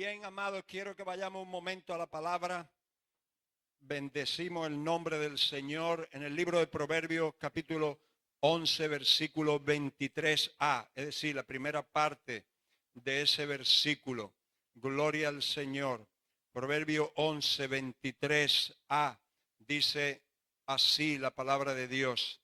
Bien, amados, quiero que vayamos un momento a la palabra. Bendecimos el nombre del Señor en el libro de Proverbios, capítulo 11, versículo 23a, es decir, la primera parte de ese versículo. Gloria al Señor. Proverbio 11, 23a, dice así la palabra de Dios.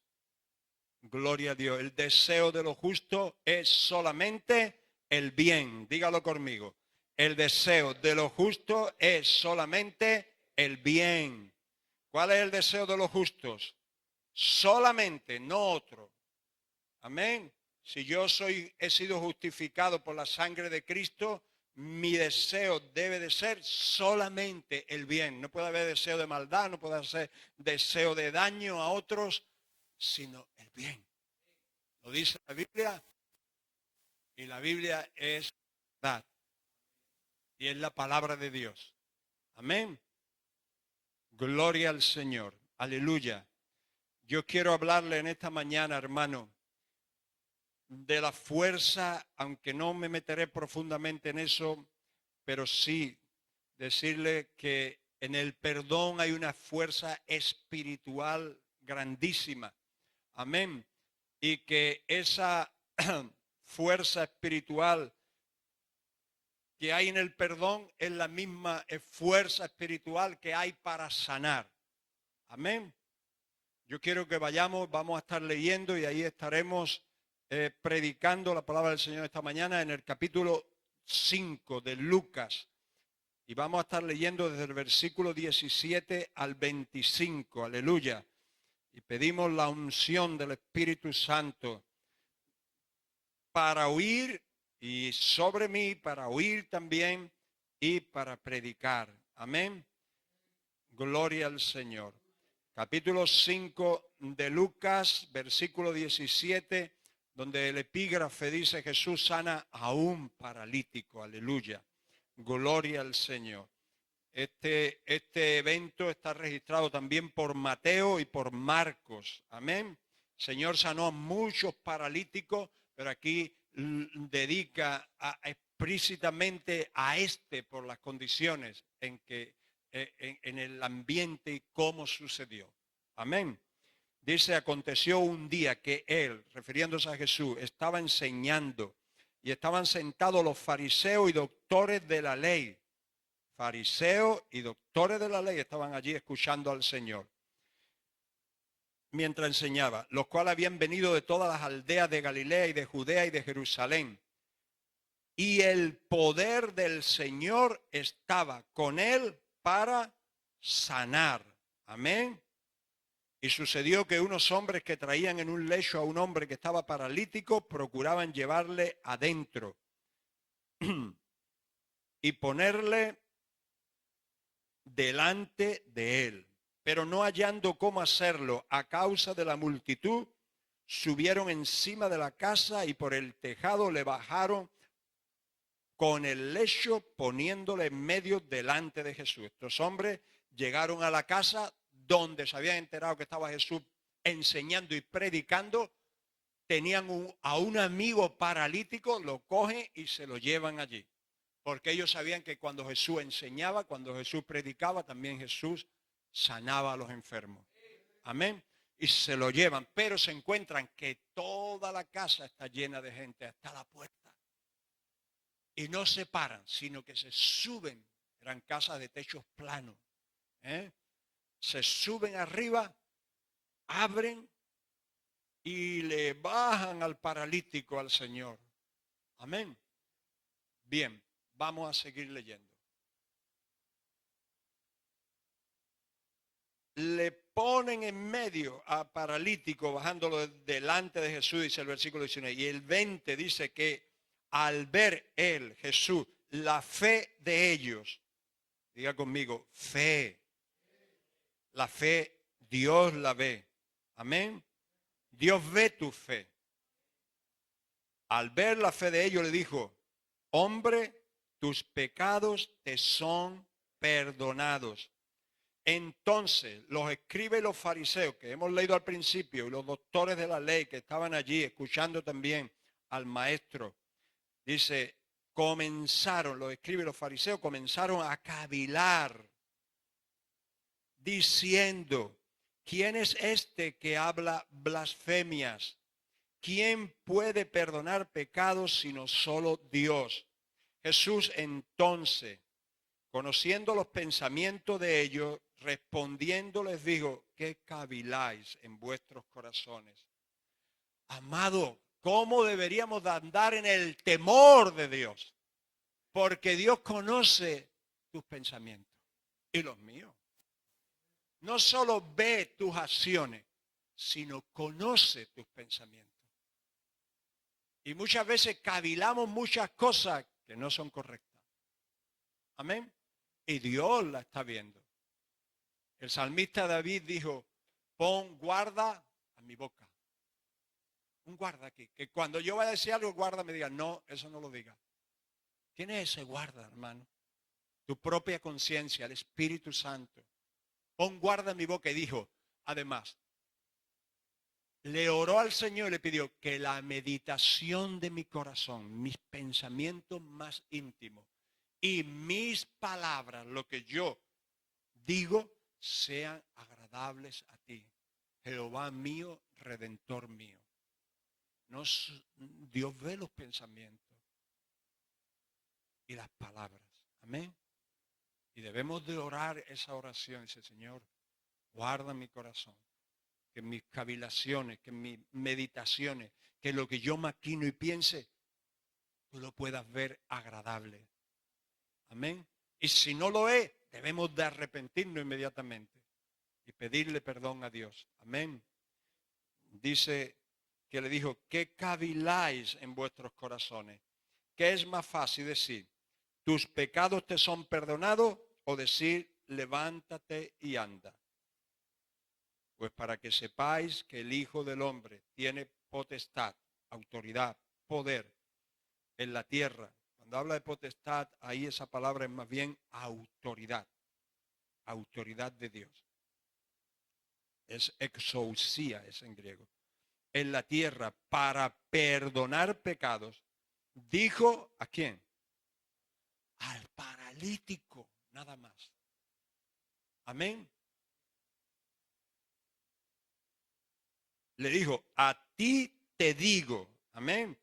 Gloria a Dios. El deseo de los justos es solamente el bien. Dígalo conmigo. El deseo de los justos es solamente el bien. ¿Cuál es el deseo de los justos? Solamente, no otro. Amén. Si yo he sido justificado por la sangre de Cristo, mi deseo debe de ser solamente el bien. No puede haber deseo de maldad, no puede haber deseo de daño a otros, sino el bien. Lo dice la Biblia, y la Biblia es verdad. Y es la palabra de Dios. Amén. Gloria al Señor. Aleluya. Yo quiero hablarle en esta mañana, hermano, de la fuerza, aunque no me meteré profundamente en eso, pero sí decirle que en el perdón hay una fuerza espiritual grandísima. Amén. Y que esa fuerza espiritual que hay en el perdón es la misma fuerza espiritual que hay para sanar. Amén. Yo quiero que vamos a estar leyendo y ahí estaremos predicando la palabra del Señor esta mañana en el capítulo 5 de Lucas. Y vamos a estar leyendo desde el versículo 17 al 25. Aleluya. Y pedimos la unción del Espíritu Santo para oír y sobre mí, para oír también y para predicar. Amén. Gloria al Señor. Capítulo 5 de Lucas, versículo 17, donde el epígrafe dice: Jesús sana a un paralítico. Aleluya. Gloria al Señor. Este evento está registrado también por Mateo y por Marcos. Amén. El Señor sanó a muchos paralíticos, pero aquí dedica explícitamente a por las condiciones en que en el ambiente y cómo sucedió. Amén. Dice: aconteció un día que él, refiriéndose a Jesús, estaba enseñando y estaban sentados los fariseos y doctores de la ley. Fariseos y doctores de la ley estaban allí escuchando al Señor mientras enseñaba, los cuales habían venido de todas las aldeas de Galilea y de Judea y de Jerusalén. Y el poder del Señor estaba con él para sanar. Amén. Y sucedió que unos hombres que traían en un lecho a un hombre que estaba paralítico procuraban llevarle adentro y ponerle delante de él. Pero no hallando cómo hacerlo a causa de la multitud, subieron encima de la casa y por el tejado le bajaron con el lecho, poniéndole en medio delante de Jesús. Estos hombres llegaron a la casa donde se habían enterado que estaba Jesús enseñando y predicando. Tenían a un amigo paralítico, lo cogen y se lo llevan allí. Porque ellos sabían que cuando Jesús enseñaba, cuando Jesús predicaba, también Jesús sanaba a los enfermos. Amén. Y se lo llevan, pero se encuentran que toda la casa está llena de gente hasta la puerta. Y no se paran, sino que se suben. Eran casas de techos planos. Se suben arriba, abren y le bajan al paralítico al Señor. Amén. Bien, vamos a seguir leyendo. Le ponen en medio a paralítico, bajándolo delante de Jesús, dice el versículo 19. Y el 20 dice que al ver él, Jesús, la fe de ellos, diga conmigo, fe. La fe, Dios la ve. Amén. Dios ve tu fe. Al ver la fe de ellos le dijo: hombre, tus pecados te son perdonados. Entonces los escribas y los fariseos que hemos leído al principio y los doctores de la ley que estaban allí escuchando también al maestro, dice, comenzaron, los escribas y los fariseos comenzaron a cavilar, diciendo, ¿quién es este que habla blasfemias? ¿Quién puede perdonar pecados sino solo Dios? Jesús entonces, conociendo los pensamientos de ellos, respondiendo les dijo, ¿qué caviláis en vuestros corazones? Amado, ¿cómo deberíamos de andar en el temor de Dios? Porque Dios conoce tus pensamientos y los míos. No solo ve tus acciones, sino conoce tus pensamientos. Y muchas veces cavilamos muchas cosas que no son correctas. Amén. Y Dios la está viendo. El salmista David dijo, pon guarda a mi boca. Un guarda aquí. Que cuando yo vaya a decir algo, guarda me diga, no, eso no lo diga. ¿Quién es ese guarda, hermano? Tu propia conciencia, el Espíritu Santo. Pon guarda a mi boca. Y dijo, además, le oró al Señor y le pidió que la meditación de mi corazón, mis pensamientos más íntimos y mis palabras, lo que yo digo, sean agradables a ti, Jehová mío, Redentor mío. Dios ve los pensamientos y las palabras. Amén. Y debemos de orar esa oración. Dice, Señor, guarda mi corazón. Que mis cavilaciones, que mis meditaciones, que lo que yo maquino y piense, tú lo puedas ver agradable. Amén. Y si no lo es, debemos de arrepentirnos inmediatamente y pedirle perdón a Dios. Amén. Dice que le dijo, ¿qué caviláis en vuestros corazones? ¿Qué es más fácil decir? ¿Tus pecados te son perdonados? O decir, levántate y anda. Pues para que sepáis que el Hijo del Hombre tiene potestad, autoridad, poder en la tierra. Cuando habla de potestad, ahí esa palabra es más bien autoridad. Autoridad de Dios. Es exousia, es en griego. En la tierra para perdonar pecados. Dijo, ¿a quién? Al paralítico, nada más. Amén. Le dijo, a ti te digo. Amén.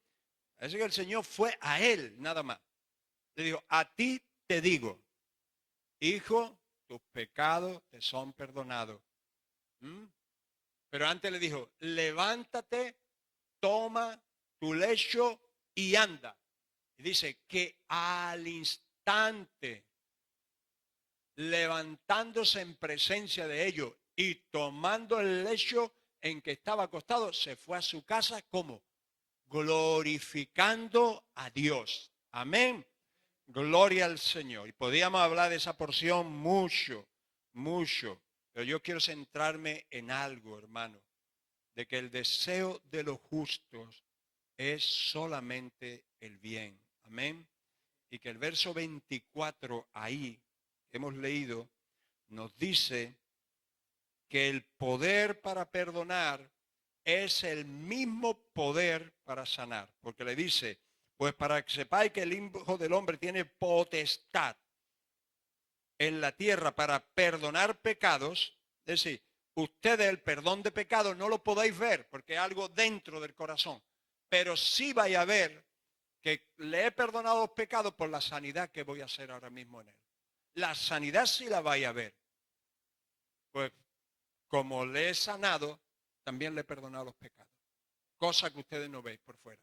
Así que el Señor fue a él, nada más. Le dijo, a ti te digo, hijo, tus pecados te son perdonados. Pero antes le dijo, levántate, toma tu lecho y anda. Y dice que al instante, levantándose en presencia de ellos y tomando el lecho en que estaba acostado, se fue a su casa como glorificando a Dios. Amén. Gloria al Señor. Y podíamos hablar de esa porción mucho, mucho. Pero yo quiero centrarme en algo, hermano. De que el deseo de los justos es solamente el bien. Amén. Y que el verso 24 ahí hemos leído nos dice que el poder para perdonar es el mismo poder para sanar. Porque le dice, pues para que sepáis que el Hijo del Hombre tiene potestad en la tierra para perdonar pecados. Es decir, ustedes el perdón de pecados no lo podéis ver porque es algo dentro del corazón. Pero sí vais a ver que le he perdonado los pecados por la sanidad que voy a hacer ahora mismo en él. La sanidad sí la vais a ver. Pues como le he sanado, también le he perdonado los pecados. Cosa que ustedes no veis por fuera.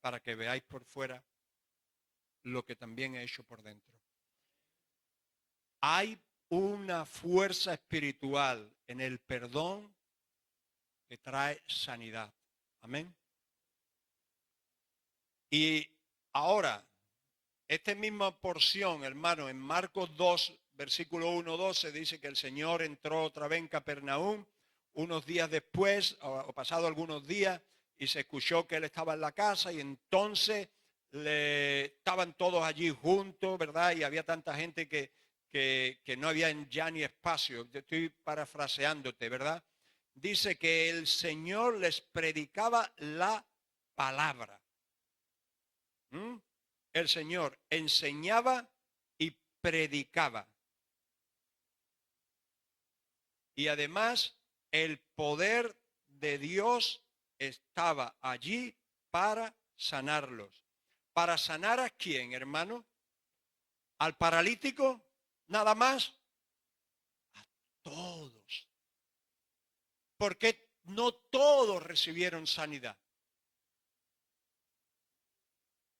Para que veáis por fuera lo que también he hecho por dentro. Hay una fuerza espiritual en el perdón que trae sanidad. Amén. Y ahora, esta misma porción, hermano, en Marcos 2, versículo 1-12, dice que el Señor entró otra vez en Capernaum unos días después, o pasado algunos días, y se escuchó que él estaba en la casa y entonces estaban todos allí juntos, ¿verdad? Y había tanta gente que no había ya ni espacio. Yo estoy parafraseándote, ¿verdad? Dice que el Señor les predicaba la palabra. el Señor enseñaba y predicaba. Y además el poder de Dios estaba allí para sanarlos. ¿Para sanar a quién, hermano? ¿Al paralítico? ¿Nada más? A todos. Porque no todos recibieron sanidad.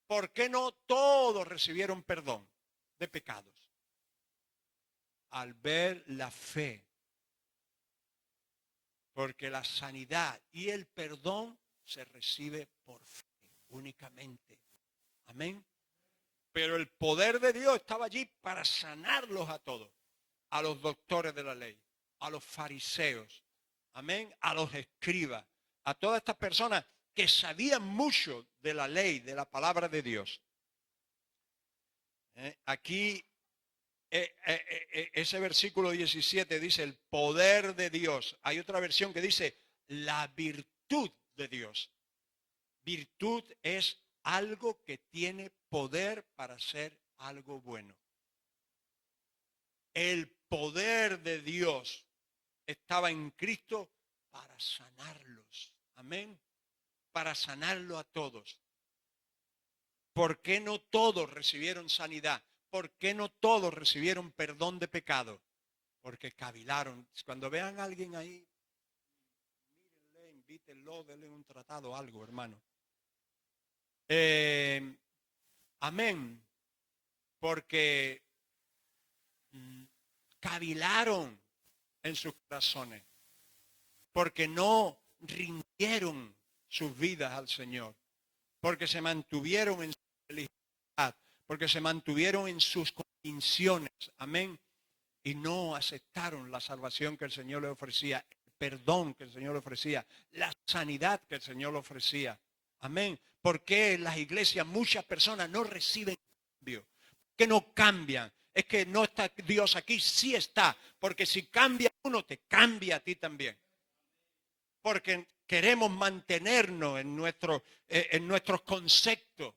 ¿Por qué no todos recibieron perdón de pecados? Al ver la fe. Porque la sanidad y el perdón se recibe por fe únicamente. Amén. Pero el poder de Dios estaba allí para sanarlos a todos. A los doctores de la ley, a los fariseos, amén, a los escribas, a todas estas personas que sabían mucho de la ley, de la palabra de Dios. Aquí ese versículo 17 dice el poder de Dios. Hay otra versión que dice la virtud de Dios. Virtud es algo que tiene poder para hacer algo bueno. El poder de Dios estaba en Cristo para sanarlos. Amén. Para sanarlo a todos. ¿Por qué no todos recibieron sanidad? ¿Por qué no todos recibieron perdón de pecado? Porque cavilaron. Cuando vean a alguien ahí, mírenle, invítenlo, denle un tratado, algo, hermano. Amén. Porque cavilaron en sus corazones. Porque no rindieron sus vidas al Señor. Porque se mantuvieron en su religiosidad. Porque se mantuvieron en sus convicciones. Amén. Y no aceptaron la salvación que el Señor le ofrecía. El perdón que el Señor le ofrecía. La sanidad que el Señor le ofrecía. Amén. ¿Por qué en las iglesias muchas personas no reciben cambio? ¿Por qué no cambian? Es que no está Dios aquí. Sí está. Porque si cambia uno, te cambia a ti también. Porque queremos mantenernos en nuestros conceptos,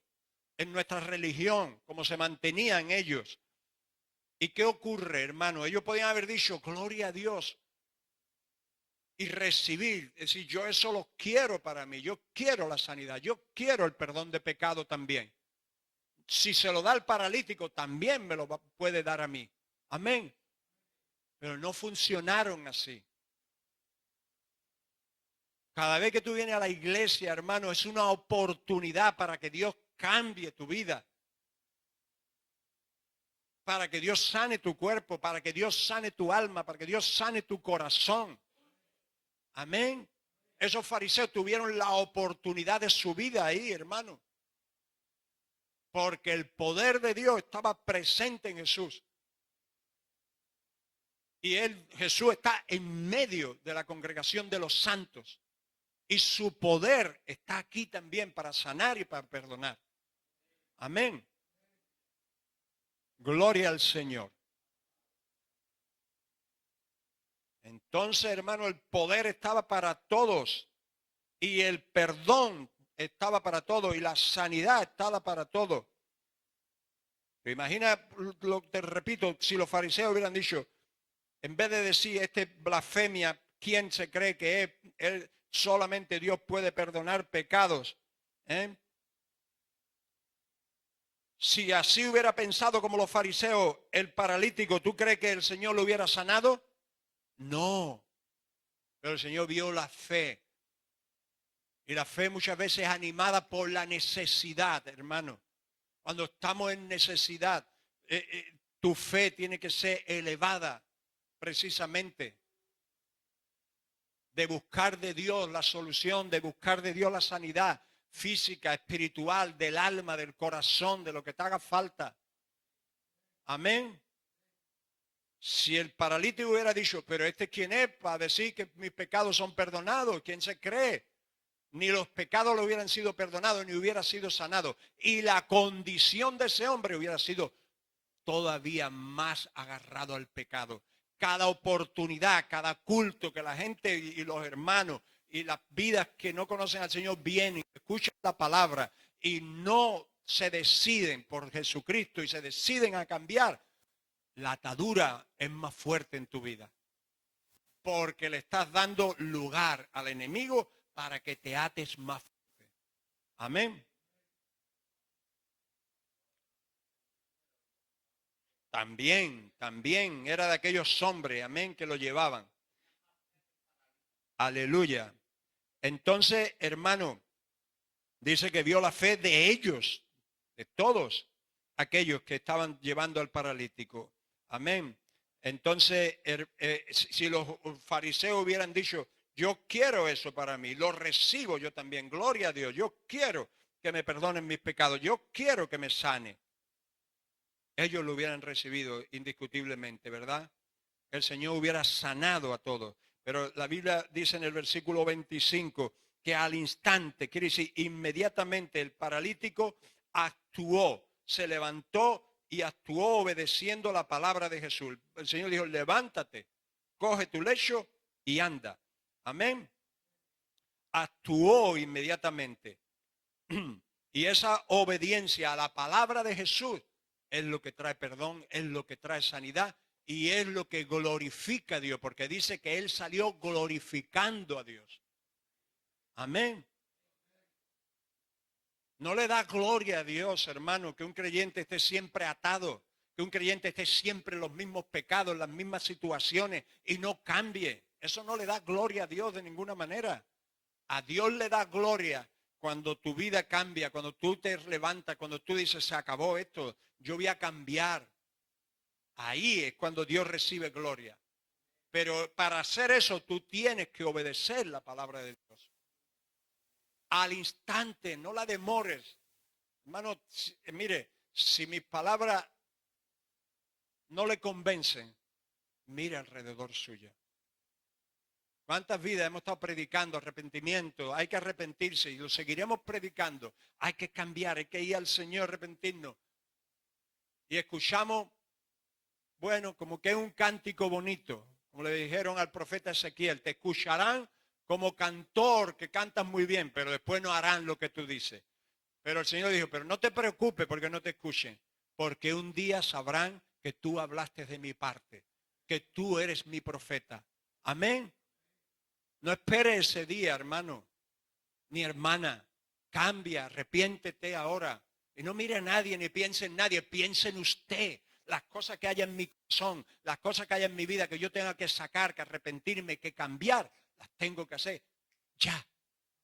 en nuestra religión, como se mantenían ellos. ¿Y qué ocurre, hermano? Ellos podían haber dicho, gloria a Dios, y recibir, es decir, yo eso lo quiero para mí, yo quiero la sanidad, yo quiero el perdón de pecado también. Si se lo da al paralítico, también me lo puede dar a mí. Amén. Pero no funcionaron así. Cada vez que tú vienes a la iglesia, hermano, es una oportunidad para que Dios cambie tu vida. Para que Dios sane tu cuerpo, para que Dios sane tu alma, para que Dios sane tu corazón. Amén. Esos fariseos tuvieron la oportunidad de su vida ahí, hermano. Porque el poder de Dios estaba presente en Jesús. Y Jesús está en medio de la congregación de los santos. Y su poder está aquí también para sanar y para perdonar. Amén. Gloria al Señor. Entonces, hermano, el poder estaba para todos. Y el perdón estaba para todos. Y la sanidad estaba para todos. Imagina, te repito, si los fariseos hubieran dicho, en vez de decir, blasfemia, ¿quién se cree que es? Él, solamente Dios puede perdonar pecados. Si así hubiera pensado como los fariseos, el paralítico, ¿tú crees que el Señor lo hubiera sanado? No. Pero el Señor vio la fe. Y la fe muchas veces es animada por la necesidad, hermano. Cuando estamos en necesidad, tu fe tiene que ser elevada precisamente. De buscar de Dios la solución, de buscar de Dios la sanidad física, espiritual, del alma, del corazón, de lo que te haga falta. Amén. Si el paralítico hubiera dicho, pero ¿quién es para decir que mis pecados son perdonados? ¿Quién se cree? Ni los pecados le hubieran sido perdonados, ni hubiera sido sanado. Y la condición de ese hombre hubiera sido todavía más agarrado al pecado. Cada oportunidad, cada culto que la gente y los hermanos y las vidas que no conocen al Señor vienen, escuchan la palabra y no se deciden por Jesucristo y se deciden a cambiar, la atadura es más fuerte en tu vida. Porque le estás dando lugar al enemigo para que te ates más fuerte. Amén. También era de aquellos hombres, amén, que lo llevaban. Aleluya. Entonces, hermano, dice que vio la fe de ellos, de todos aquellos que estaban llevando al paralítico. Amén. Entonces, si los fariseos hubieran dicho, yo quiero eso para mí, lo recibo yo también, gloria a Dios, yo quiero que me perdonen mis pecados, yo quiero que me sane. Ellos lo hubieran recibido indiscutiblemente, ¿verdad? El Señor hubiera sanado a todos. Pero la Biblia dice en el versículo 25 que al instante, quiere decir inmediatamente, el paralítico actuó, se levantó y actuó obedeciendo la palabra de Jesús. El Señor dijo, levántate, coge tu lecho y anda. Amén. Actuó inmediatamente. Y esa obediencia a la palabra de Jesús es lo que trae perdón, es lo que trae sanidad y es lo que glorifica a Dios, porque dice que Él salió glorificando a Dios. Amén. No le da gloria a Dios, hermano, que un creyente esté siempre atado, que un creyente esté siempre en los mismos pecados, en las mismas situaciones y no cambie. Eso no le da gloria a Dios de ninguna manera. A Dios le da gloria cuando tu vida cambia, cuando tú te levantas, cuando tú dices, se acabó esto, yo voy a cambiar. Ahí es cuando Dios recibe gloria. Pero para hacer eso tú tienes que obedecer la palabra de Dios. Al instante, no la demores. Hermano, mire, si mis palabras no le convencen, mire alrededor suya. ¿Cuántas vidas hemos estado predicando arrepentimiento? Hay que arrepentirse y lo seguiremos predicando. Hay que cambiar, hay que ir al Señor a arrepentirnos. Y escuchamos, bueno, como que es un cántico bonito. Como le dijeron al profeta Ezequiel, te escucharán como cantor, que cantas muy bien, pero después no harán lo que tú dices. Pero el Señor dijo, pero no te preocupes porque no te escuchen, porque un día sabrán que tú hablaste de mi parte, que tú eres mi profeta. Amén. No espere ese día, hermano, ni hermana. Cambia, arrepiéntete ahora. Y no mire a nadie, ni piense en nadie, piense en usted. Las cosas que haya en mi corazón, las cosas que haya en mi vida que yo tenga que sacar, que arrepentirme, que cambiar, las tengo que hacer ya.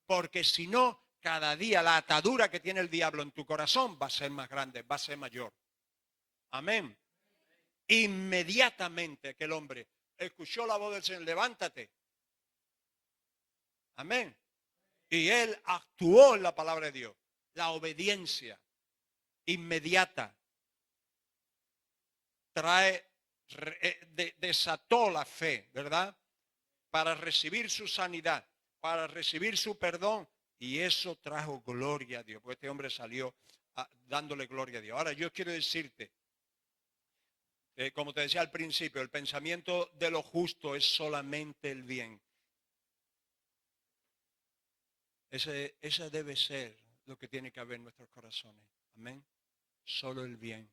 Porque si no, cada día la atadura que tiene el diablo en tu corazón va a ser más grande, va a ser mayor. Amén. Inmediatamente aquel hombre escuchó la voz del Señor, levántate. Amén. Y él actuó en la palabra de Dios. La obediencia inmediata desató la fe, ¿verdad? Para recibir su sanidad, para recibir su perdón. Y eso trajo gloria a Dios, porque este hombre salió dándole gloria a Dios. Ahora yo quiero decirte, como te decía al principio, el pensamiento de lo justo es solamente el bien. Ese debe ser lo que tiene que haber en nuestros corazones. Amén. Solo el bien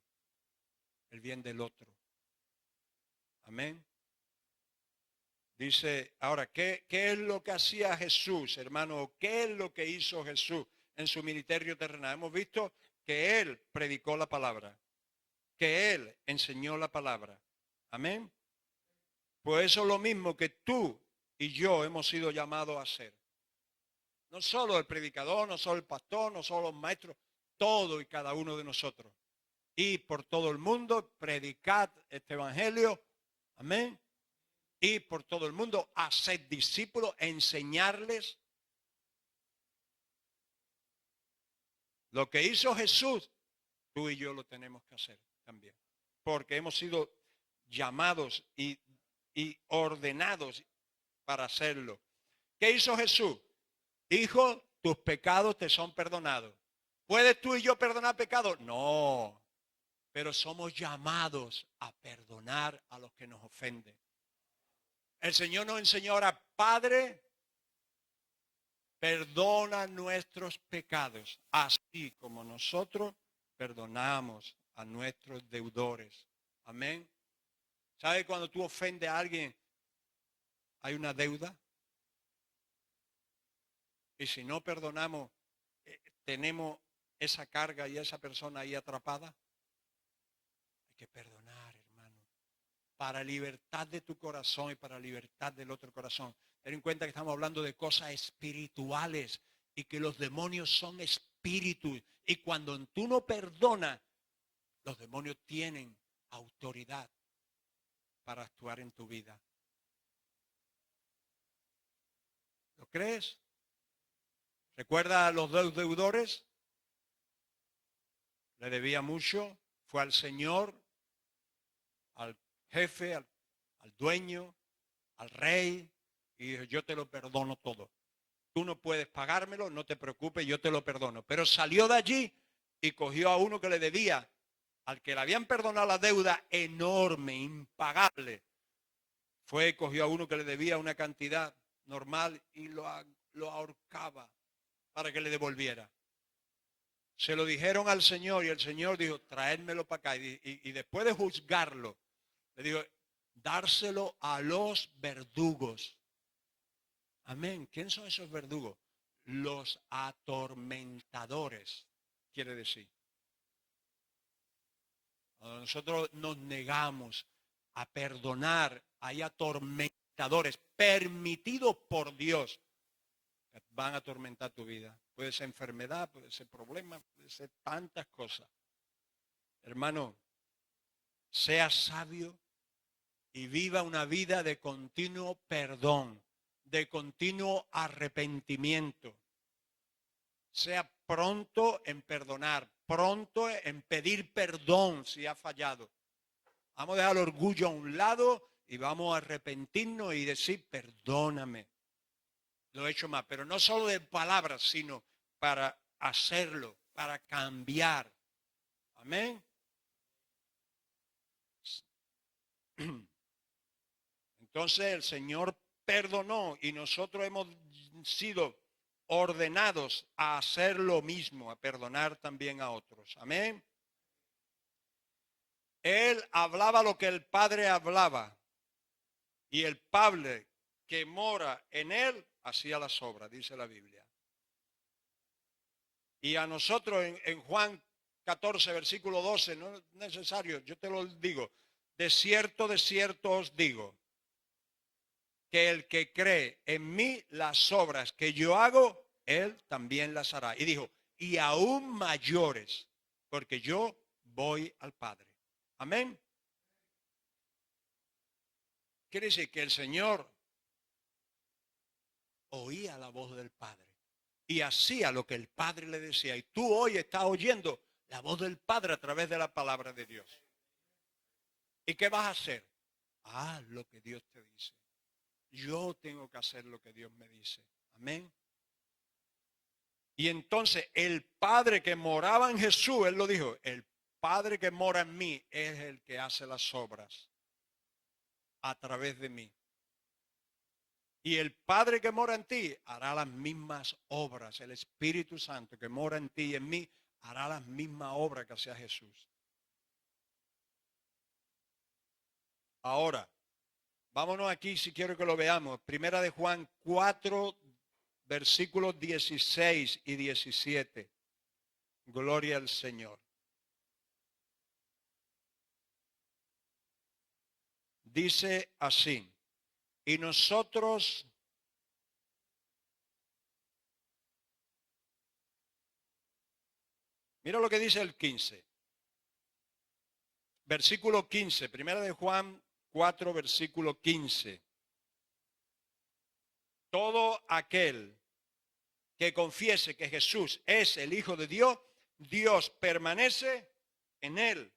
del otro. Amén. Dice, ahora, ¿qué es lo que hacía Jesús, hermano? ¿Qué es lo que hizo Jesús en su ministerio terrenal? Hemos visto que Él predicó la palabra, que Él enseñó la palabra. Amén. Pues eso es lo mismo que tú y yo hemos sido llamados a hacer. No solo el predicador, no solo el pastor, no solo los maestros, todo y cada uno de nosotros. Y por todo el mundo, predicad este evangelio. Amén. Y por todo el mundo, hacer discípulos, enseñarles. Lo que hizo Jesús, tú y yo lo tenemos que hacer también. Porque hemos sido llamados y ordenados para hacerlo. ¿Qué hizo Jesús? Hijo, tus pecados te son perdonados. ¿Puedes tú y yo perdonar pecados? No. Pero somos llamados a perdonar a los que nos ofenden. El Señor nos enseñó ahora, Padre, perdona nuestros pecados, así como nosotros perdonamos a nuestros deudores. Amén. ¿Sabe cuando tú ofendes a alguien, hay una deuda? Y si no perdonamos, tenemos esa carga y esa persona ahí atrapada. Hay que perdonar, hermano, para libertad de tu corazón y para libertad del otro corazón. Ten en cuenta que estamos hablando de cosas espirituales y que los demonios son espíritus. Y cuando tú no perdonas, los demonios tienen autoridad para actuar en tu vida. ¿Lo crees? ¿Recuerda a los dos deudores? Le debía mucho, fue al Señor, al jefe, al dueño, al rey, y dijo, yo te lo perdono todo. Tú no puedes pagármelo, no te preocupes, yo te lo perdono. Pero salió de allí y cogió a uno que le debía, al que le habían perdonado la deuda enorme, impagable. Fue y cogió a uno que le debía una cantidad normal y lo ahorcaba para que le devolviera. Se lo dijeron al Señor y el Señor dijo, traédmelo para acá. Y después de juzgarlo, le dijo, dárselo a los verdugos. Amén. ¿Quién son esos verdugos? Los atormentadores, quiere decir. Cuando nosotros nos negamos a perdonar, hay atormentadores permitidos por Dios que van a atormentar tu vida. Puede ser enfermedad, puede ser problema, puede ser tantas cosas. Hermano, sea sabio y viva una vida de continuo perdón, de continuo arrepentimiento. Sea pronto en perdonar, pronto en pedir perdón si ha fallado. Vamos a dejar el orgullo a un lado y vamos a arrepentirnos y decir, perdóname. Lo he hecho mal, pero no solo de palabras, sino para hacerlo, para cambiar. Amén. Entonces el Señor perdonó y nosotros hemos sido ordenados a hacer lo mismo, a perdonar también a otros. Amén. Él hablaba lo que el Padre hablaba y el Padre que mora en él hacía las obras, dice la Biblia. Y a nosotros en Juan 14, versículo 12, no es necesario, yo te lo digo, de cierto os digo, que el que cree en mí, las obras que yo hago, él también las hará. Y dijo, y aún mayores, porque yo voy al Padre. Amén. Quiere decir que el Señor oía la voz del Padre y hacía lo que el Padre le decía. Y tú hoy estás oyendo la voz del Padre a través de la palabra de Dios. ¿Y qué vas a hacer? Haz lo que Dios te dice. Yo tengo que hacer lo que Dios me dice. Amén. Y entonces el Padre que moraba en Jesús, Él lo dijo, el Padre que mora en mí es el que hace las obras a través de mí. Y el Padre que mora en ti hará las mismas obras. El Espíritu Santo que mora en ti y en mí hará las mismas obras que hacía Jesús. Ahora, vámonos aquí si quiero que lo veamos. Primera de Juan 4, versículos 16 y 17. Gloria al Señor. Dice así. Y nosotros mira lo que dice el 15. Versículo 15, primera de Juan 4, versículo 15. Todo aquel que confiese que Jesús es el Hijo de Dios, Dios permanece en él.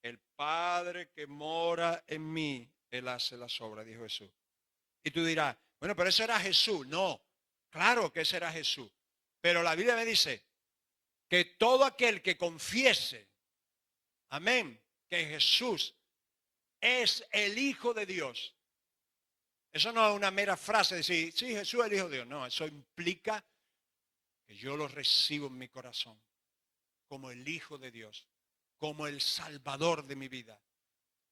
El Padre que mora en mí, Él hace las obras, dijo Jesús. Y tú dirás, bueno, pero ese era Jesús. No, claro que ese era Jesús. Pero la Biblia me dice que todo aquel que confiese, amén, que Jesús es el Hijo de Dios. Eso no es una mera frase de decir, sí, Jesús es el Hijo de Dios. No, eso implica que yo lo recibo en mi corazón. como el Hijo de Dios, como el Salvador de mi vida,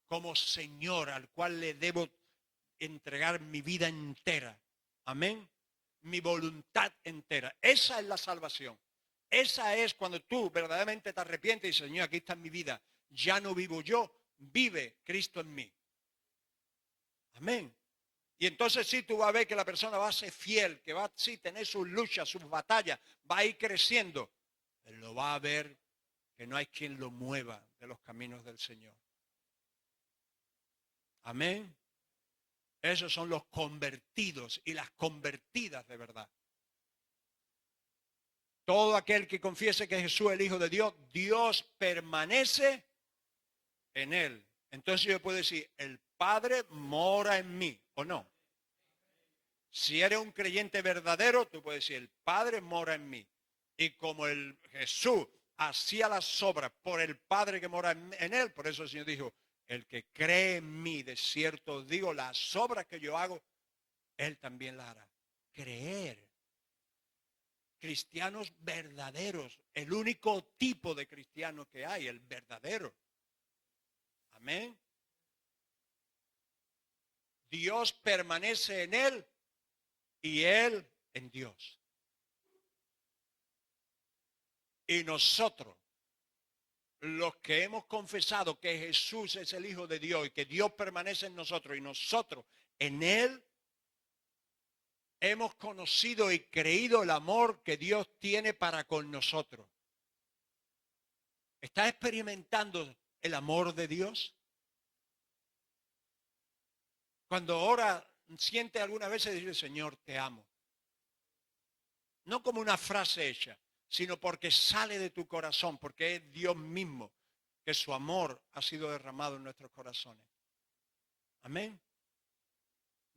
como Señor al cual le debo entregar mi vida entera. Amén. Mi voluntad entera. Esa es la salvación. Esa es cuando tú verdaderamente te arrepientes y dices, Señor, aquí está mi vida. Ya no vivo yo, vive Cristo en mí. Amén. Y entonces sí, tú vas a ver que la persona va a ser fiel, que va a sí, tener sus luchas, sus batallas, va a ir creciendo. Pero lo va a ver que no hay quien lo mueva de los caminos del Señor. Amén. Esos son los convertidos y las convertidas de verdad. Todo aquel que confiese que Jesús es el Hijo de Dios, Dios permanece en él. Entonces yo puedo decir, el Padre mora en mí, ¿o no? Si eres un creyente verdadero, tú puedes decir, el Padre mora en mí. Y como el Jesús hacía las obras por el Padre que mora en él, por eso el Señor dijo, el que cree en mí, de cierto os digo, las obras que yo hago, él también las hará. Creer. Cristianos verdaderos, el único tipo de cristiano que hay, el verdadero. Amén. Dios permanece en él y él en Dios. Y nosotros, los que hemos confesado que Jesús es el Hijo de Dios y que Dios permanece en nosotros y nosotros en él, hemos conocido y creído el amor que Dios tiene para con nosotros. ¿Estás experimentando el amor de Dios? Cuando ora, siente algunas veces decir, Señor, te amo. No como una frase hecha, sino porque sale de tu corazón, porque es Dios mismo, que su amor ha sido derramado en nuestros corazones. Amén.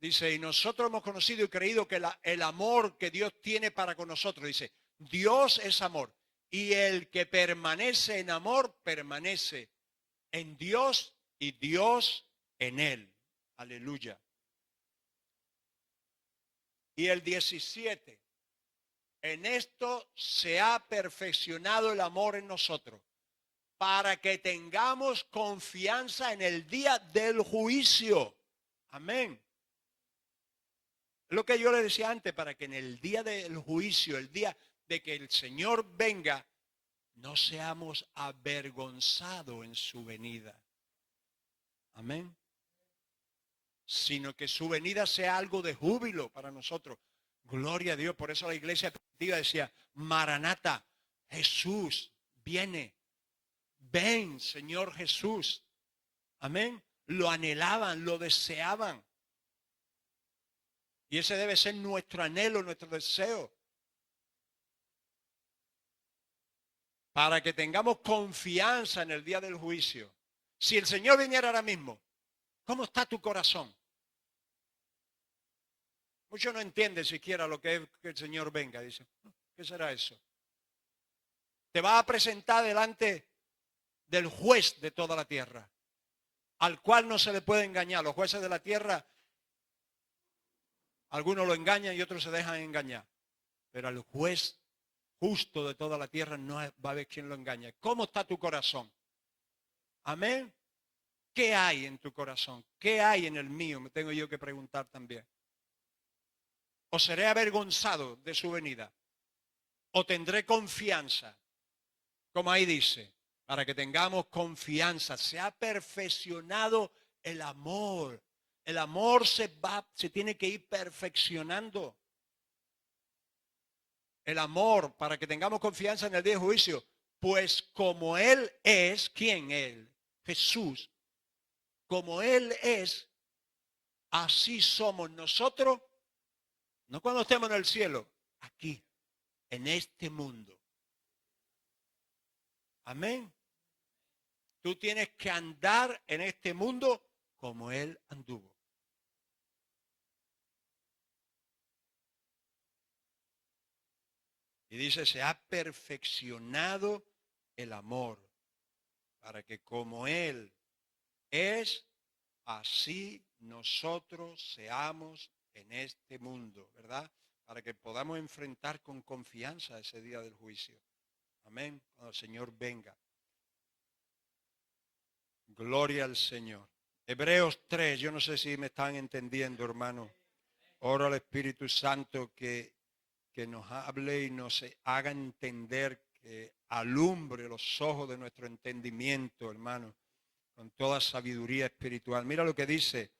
Dice, y nosotros hemos conocido y creído que el amor que Dios tiene para con nosotros, dice, Dios es amor. Y el que permanece en amor, permanece en Dios y Dios en él. Aleluya. Y el 17, en esto se ha perfeccionado el amor en nosotros, para que tengamos confianza en el día del juicio. Amén. Lo que yo le decía antes, para que en el día del juicio, el día de que el Señor venga, no seamos avergonzados en su venida. Amén. Sino que su venida sea algo de júbilo para nosotros. Gloria a Dios. Por eso la iglesia primitiva decía, Maranata, Jesús viene. Ven, Señor Jesús. Amén. Lo anhelaban, lo deseaban. Y ese debe ser nuestro anhelo, nuestro deseo. Para que tengamos confianza en el día del juicio. Si el Señor viniera ahora mismo, ¿cómo está tu corazón? Muchos no entienden siquiera lo que es que el Señor venga. Dicen, ¿qué será eso? Te va a presentar delante del juez de toda la tierra, al cual no se le puede engañar. Los jueces de la tierra, algunos lo engañan y otros se dejan engañar. Pero al juez justo de toda la tierra no va a haber quien lo engañe. ¿Cómo está tu corazón? Amén. ¿Qué hay en tu corazón? ¿Qué hay en el mío? Me tengo yo que preguntar también. ¿O seré avergonzado de su venida? ¿O tendré confianza? Como ahí dice, para que tengamos confianza. Se ha perfeccionado el amor. El amor se tiene que ir perfeccionando. El amor, para que tengamos confianza en el día de juicio. Pues como Él es, ¿quién Él? Jesús. Como Él es, así somos nosotros. No cuando estemos en el cielo, aquí, en este mundo. Amén. Tú tienes que andar en este mundo como Él anduvo. Y dice, se ha perfeccionado el amor, para que como Él es, así nosotros seamos en este mundo, ¿verdad? Para que podamos enfrentar con confianza ese día del juicio. Amén. Cuando el Señor venga. Gloria al Señor. Hebreos 3, yo no sé si me están entendiendo, hermano. Oro al Espíritu Santo que nos hable y nos haga entender, que alumbre los ojos de nuestro entendimiento, hermano, con toda sabiduría espiritual. Mira lo que dice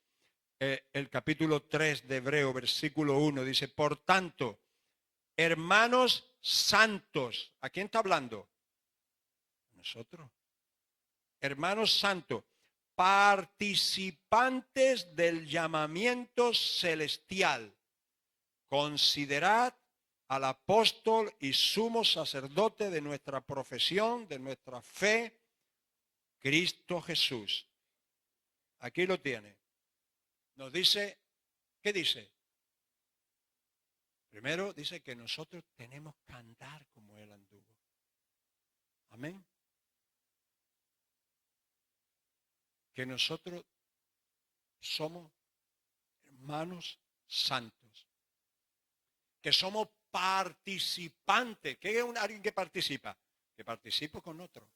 el capítulo 3 de Hebreo, versículo 1. Dice, por tanto, hermanos santos, ¿a quién está hablando? Nosotros. Hermanos santos, participantes del llamamiento celestial, considerad al apóstol y sumo sacerdote de nuestra profesión, de nuestra fe, Cristo Jesús. Aquí lo tiene. Nos dice, ¿qué dice? Primero dice que nosotros tenemos que andar como Él anduvo. Amén. Que nosotros somos hermanos santos. Que somos participantes. ¿Qué es alguien que participa? Que participa con otro.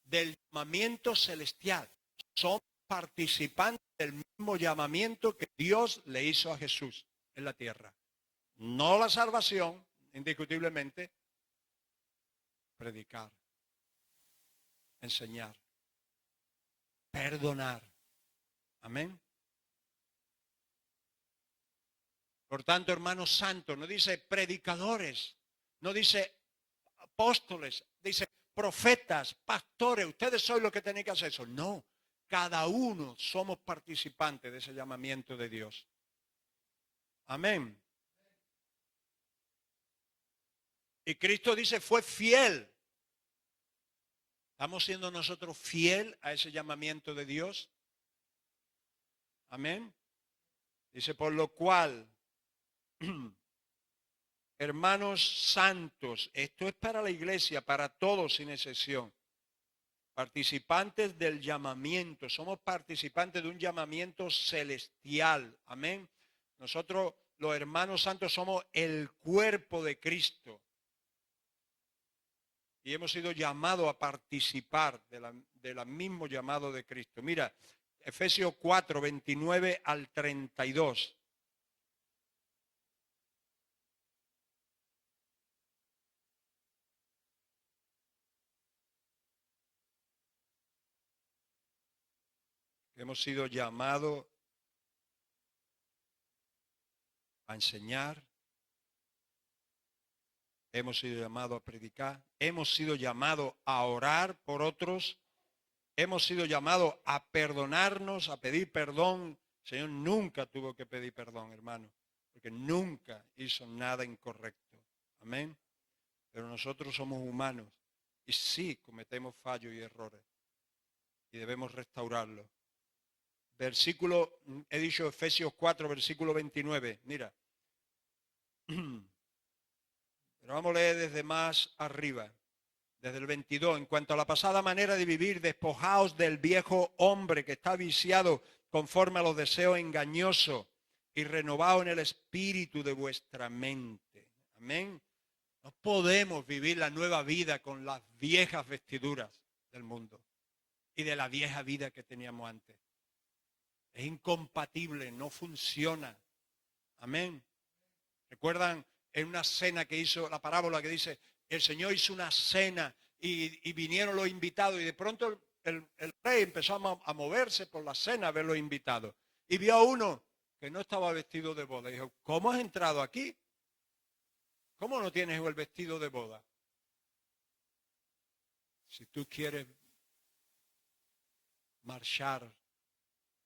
Del llamamiento celestial. Somos participantes del mismo llamamiento que Dios le hizo a Jesús en la tierra. No la salvación, indiscutiblemente. Predicar. Enseñar. Perdonar. Amén. Por tanto, hermanos santos, no dice predicadores, no dice apóstoles, dice profetas, pastores, ustedes son los que tienen que hacer eso. No, cada uno somos participantes de ese llamamiento de Dios. Amén. Y Cristo dice, fue fiel. ¿Estamos siendo nosotros fiel a ese llamamiento de Dios? Amén. Dice, por lo cual, hermanos santos, esto es para la iglesia, para todos sin excepción. Participantes del llamamiento, somos participantes de un llamamiento celestial. Amén. Nosotros, los hermanos santos, somos el cuerpo de Cristo. Y hemos sido llamados a participar del mismo llamado de Cristo. Mira, Efesios 4, 29 al 32. Hemos sido llamados a enseñar. Hemos sido llamados a predicar. Hemos sido llamados a orar por otros. Hemos sido llamados a perdonarnos, a pedir perdón. El Señor nunca tuvo que pedir perdón, hermano, porque nunca hizo nada incorrecto. Amén. Pero nosotros somos humanos y sí cometemos fallos y errores y debemos restaurarlos. Versículo, he dicho Efesios 4, versículo 29. Mira. Pero vamos a leer desde más arriba, desde el 22. En cuanto a la pasada manera de vivir, despojaos del viejo hombre que está viciado conforme a los deseos engañosos y renovado en el espíritu de vuestra mente. Amén. No podemos vivir la nueva vida con las viejas vestiduras del mundo y de la vieja vida que teníamos antes. Es incompatible, no funciona. Amén. ¿Recuerdan en una cena que hizo, la parábola que dice, el Señor hizo una cena y vinieron los invitados y de pronto el rey empezó a moverse por la cena a ver los invitados y vio a uno que no estaba vestido de boda y dijo, ¿cómo has entrado aquí? ¿Cómo no tienes el vestido de boda? Si tú quieres marchar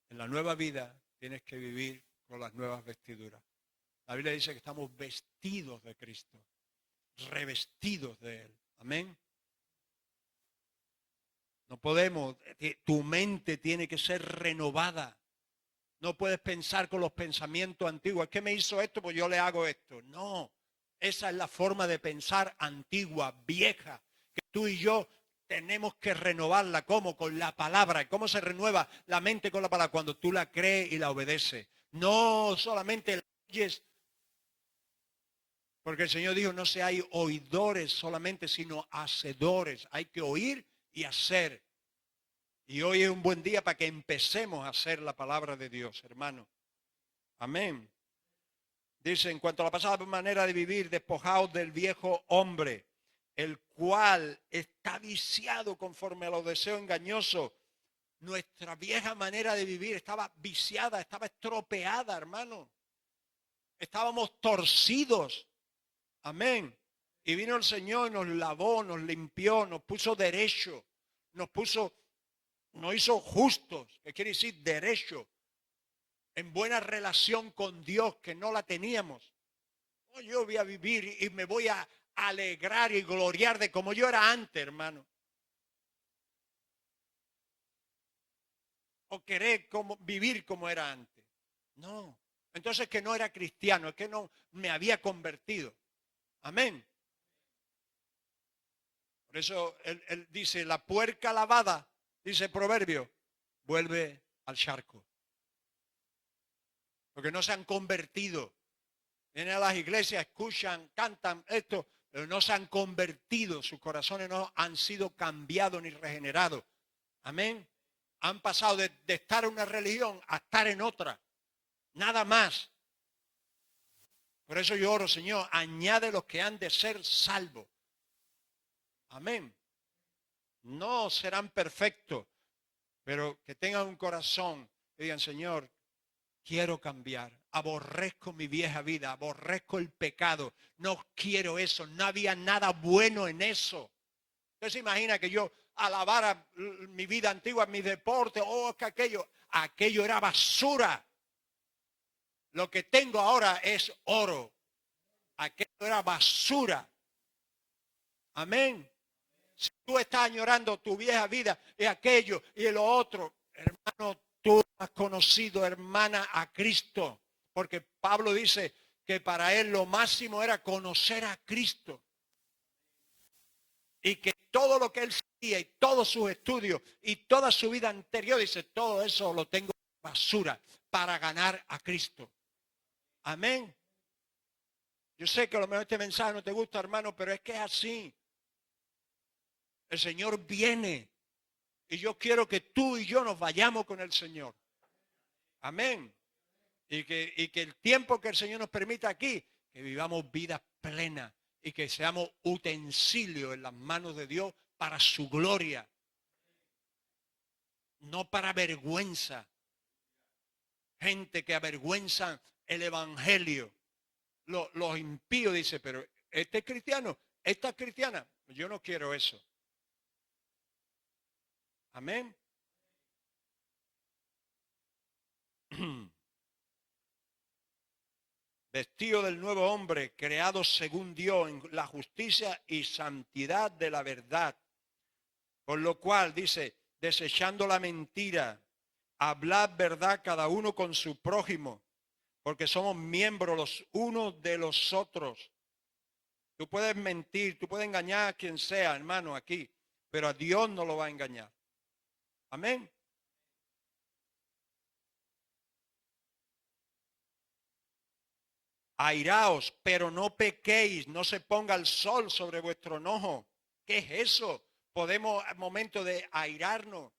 en la nueva vida, tienes que vivir con las nuevas vestiduras. La Biblia dice que estamos vestidos de Cristo, revestidos de Él. Amén. No podemos, tu mente tiene que ser renovada. No puedes pensar con los pensamientos antiguos. Es que me hizo esto, pues yo le hago esto. No, esa es la forma de pensar antigua, vieja, que tú y yo tenemos que renovarla. ¿Cómo? Con la palabra. ¿Cómo se renueva la mente con la palabra? Cuando tú la crees y la obedeces. No solamente la oyes Porque el Señor dijo, no seáis oidores solamente, sino hacedores. Hay que oír y hacer. Y hoy es un buen día para que empecemos a hacer la palabra de Dios, hermano. Amén. Dice, en cuanto a la pasada manera de vivir, despojaos del viejo hombre, el cual está viciado conforme a los deseos engañosos. Nuestra vieja manera de vivir estaba viciada, estaba estropeada, hermano. Estábamos torcidos. Amén. Y vino el Señor y nos lavó, nos limpió, nos puso derecho, nos hizo justos, que quiere decir derecho, en buena relación con Dios, que no la teníamos. Oh, yo voy a vivir y me voy a alegrar y gloriar de como yo era antes, hermano. O querer vivir como era antes. No. Entonces que no era cristiano, es que no me había convertido. Amén. Por eso él dice, la puerca lavada, dice el proverbio, vuelve al charco. Porque no se han convertido. Vienen a las iglesias, escuchan, cantan esto, pero no se han convertido. Sus corazones no han sido cambiados ni regenerados. Amén. Han pasado de estar en una religión a estar en otra. Nada más. Por eso yo oro, Señor, añade los que han de ser salvos. Amén. No serán perfectos, pero que tengan un corazón que digan, Señor, quiero cambiar. Aborrezco mi vieja vida, aborrezco el pecado. No quiero eso, no había nada bueno en eso. Usted se imagina que yo alabara mi vida antigua, mi deporte, que aquello era basura. Lo que tengo ahora es oro. Aquello era basura. Amén. Si tú estás añorando tu vieja vida y aquello y lo otro, hermano, tú has conocido, hermana, a Cristo. Porque Pablo dice que para él lo máximo era conocer a Cristo. Y que todo lo que él sabía y todos sus estudios y toda su vida anterior, dice, todo eso lo tengo en basura para ganar a Cristo. Amén. Yo sé que a lo mejor este mensaje no te gusta, hermano, pero es que es así. El Señor viene y yo quiero que tú y yo nos vayamos con el Señor. Amén. Y que el tiempo que el Señor nos permita aquí, que vivamos vidas plenas y que seamos utensilios en las manos de Dios para su gloria. No para vergüenza. Gente que avergüenza el evangelio. Los impíos dicen, pero este es cristiano, esta es cristiana. Yo no quiero eso. Amén. Vestido del nuevo hombre, creado según Dios en la justicia y santidad de la verdad. Por lo cual, dice, desechando la mentira, hablad verdad cada uno con su prójimo, porque somos miembros los unos de los otros. Tú puedes mentir, tú puedes engañar a quien sea, hermano, aquí, pero a Dios no lo va a engañar. Amén. Airaos, pero no pequéis, no se ponga el sol sobre vuestro enojo. ¿Qué es eso? Podemos al momento de airarnos,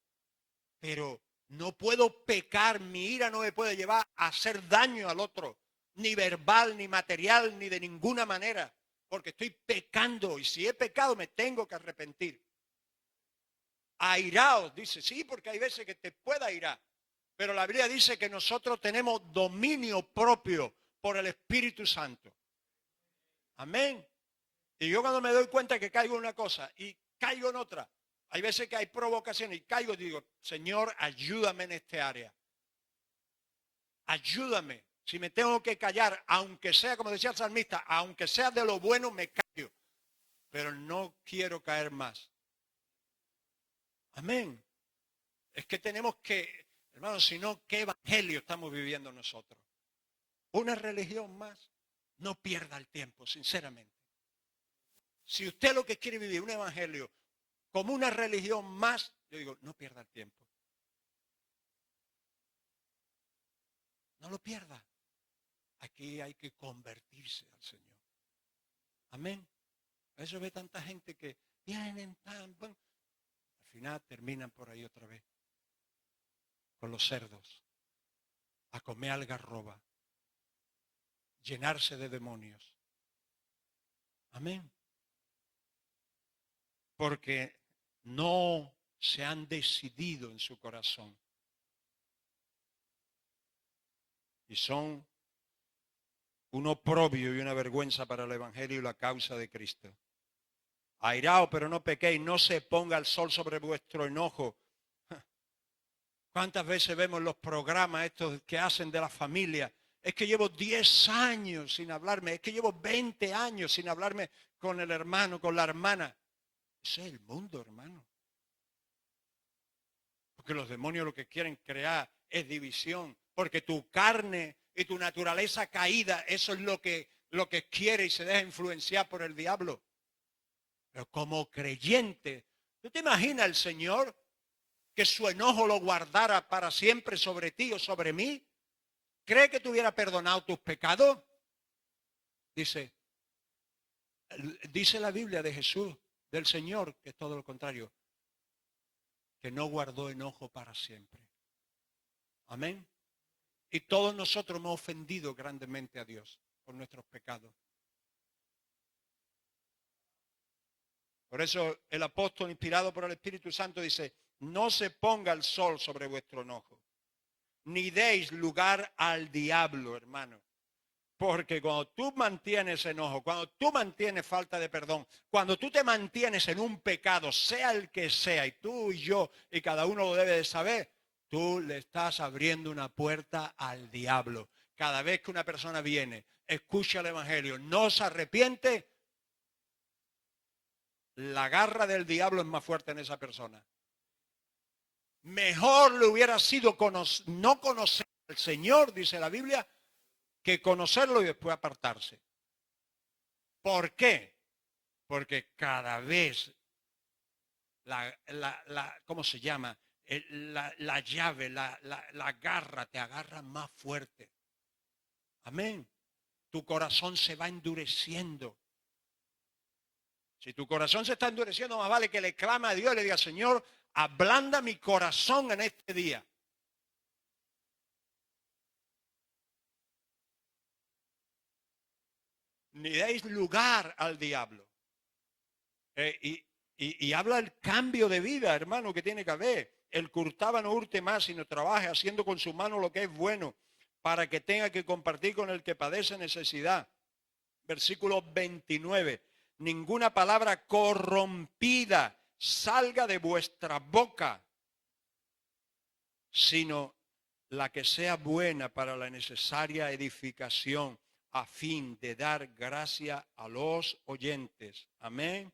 pero no puedo pecar, mi ira no me puede llevar a hacer daño al otro, ni verbal, ni material, ni de ninguna manera, porque estoy pecando y si he pecado me tengo que arrepentir. Airaos, dice, sí, porque hay veces que te pueda airar, pero la Biblia dice que nosotros tenemos dominio propio por el Espíritu Santo. Amén. Y yo cuando me doy cuenta que caigo en una cosa y caigo en otra, hay veces que hay provocaciones y caigo y digo, Señor, ayúdame en este área. Ayúdame. Si me tengo que callar, aunque sea, como decía el salmista, aunque sea de lo bueno, me callo. Pero no quiero caer más. Amén. Es que tenemos que, hermanos, si no, ¿qué evangelio estamos viviendo nosotros? Una religión más. No pierda el tiempo, sinceramente. Si usted lo que quiere vivir un evangelio como una religión más, yo digo, no pierda el tiempo. No lo pierda. Aquí hay que convertirse al Señor. Amén. Eso ve tanta gente que vienen tan, al final terminan por ahí otra vez con los cerdos, a comer algarroba, llenarse de demonios. Amén. Porque no se han decidido en su corazón. Y son un oprobio y una vergüenza para el Evangelio y la causa de Cristo. Airaos, pero no pequéis, no se ponga el sol sobre vuestro enojo. ¿Cuántas veces vemos los programas estos que hacen de la familia? Es que llevo 10 años sin hablarme, es que llevo 20 años sin hablarme con el hermano, con la hermana. Ese es el mundo, hermano. Porque los demonios lo que quieren crear es división. Porque tu carne y tu naturaleza caída, eso es lo que quiere y se deja influenciar por el diablo. Pero como creyente, ¿tú te imaginas el Señor que su enojo lo guardara para siempre sobre ti o sobre mí? ¿Cree que te hubiera perdonado tus pecados? Dice la Biblia de Jesús, del Señor, que es todo lo contrario, que no guardó enojo para siempre. Amén. Y todos nosotros hemos ofendido grandemente a Dios por nuestros pecados. Por eso el apóstol, inspirado por el Espíritu Santo, dice, no se ponga el sol sobre vuestro enojo, ni deis lugar al diablo, hermano. Porque cuando tú mantienes enojo, cuando tú mantienes falta de perdón, cuando tú te mantienes en un pecado, sea el que sea, y tú y yo, y cada uno lo debe de saber, tú le estás abriendo una puerta al diablo. Cada vez que una persona viene, escucha el Evangelio, no se arrepiente, la garra del diablo es más fuerte en esa persona. Mejor le hubiera sido no conocer al Señor, dice la Biblia, que conocerlo y después apartarse. ¿Por qué? Porque cada vez ¿cómo se llama? La llave, la garra, te agarra más fuerte. Amén. Tu corazón se va endureciendo. Si tu corazón se está endureciendo, más vale que le clama a Dios y le diga, Señor, ablanda mi corazón en este día. Ni deis lugar al diablo. Y habla el cambio de vida, hermano, que tiene que haber. El que hurtaba no hurte más, sino trabaje haciendo con su mano lo que es bueno, para que tenga que compartir con el que padece necesidad. Versículo 29. Ninguna palabra corrompida salga de vuestra boca, sino la que sea buena para la necesaria edificación, a fin de dar gracia a los oyentes. Amén.